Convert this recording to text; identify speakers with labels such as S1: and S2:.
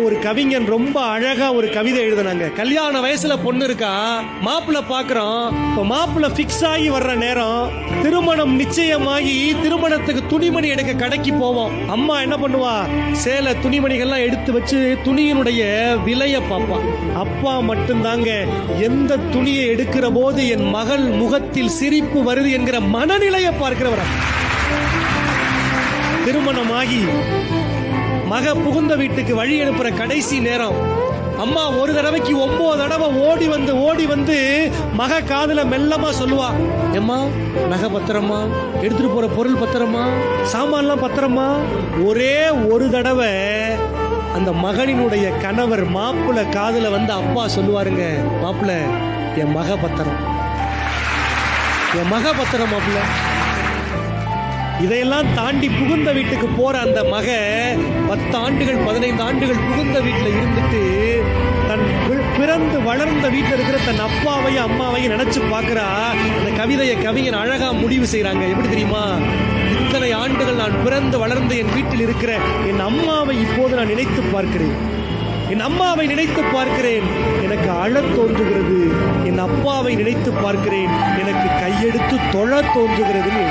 S1: ஒரு கவிஞன் ரொம்ப அழகா ஒரு கவிதை எழுதுனாங்க. கல்யாண வயசுல பொண்ணு இருக்கா, மாப்பிள்ள பாக்குறோம். இப்ப மாப்பிள்ள பிக்ஸ் ஆகி வர்ற நேரம், திருமணம் நிச்சயமாகி திருமணத்துக்கு துணிமணி எடுக்க கடைக்கு போவோம். அம்மா என்ன பண்ணுவா, சேலை துணிமணிகள்லாம் எடுத்து வச்சு துணியினுடைய விலைய பார்ப்பா. அப்பா மட்டும்தாங்க எந்த துணியை எடுக்கிற போது என் மகள் முகத்தில் சிரிப்பு வருது என்கிற மனநிலையை பார்க்கிறவர். திருமணமாகி மக புகுந்த வீட்டுக்கு வழி அனுப்புற கடைசி நேரம், அம்மா ஒரு தடவைக்கு 9 தடவை ஓடி வந்து மக காதுல மெல்லமா சொல்லுவா, எம்மா நகை பத்திரமா, எடுத்துட்டு போற பொருள் பத்திரமா, சாமான்லாம் பத்திரமா. ஒரே ஒரு தடவை அந்த மகனினுடைய கணவர் மாப்பிள்ள காதுல வந்து அப்பா சொல்லுவாருங்க, மாப்பிள்ள என் மக பத்திரம், என் மக பத்திரம் மாப்பிள்ள. இதையெல்லாம் தாண்டி புகுந்த வீட்டுக்கு போற அந்த மக 10 ஆண்டுகள் 15 ஆண்டுகள் புகுந்த வீட்டுல இருந்துட்டு தன் பிறந்து வளர்ந்த வீட்டில் இருக்கிற தன் அப்பாவையும் அம்மாவையும் நினைச்சு பார்க்கிறா. அந்த கவிதையை கவிஞர் அழகா முடிவு செய்யறாங்க. எப்படி தெரியுமா, இத்தனை ஆண்டுகள் நான் பிறந்து வளர்ந்த என் வீட்டில் இருக்கிற என் அம்மாவை இப்போது நான் நினைத்து பார்க்கிறேன். என் அம்மாவை நினைத்து பார்க்கிறேன், எனக்கு அழத் தோன்றுகிறது. என் அப்பாவை நினைத்து பார்க்கிறேன், எனக்கு கையெடுத்து தொழ தோன்றுகிறது.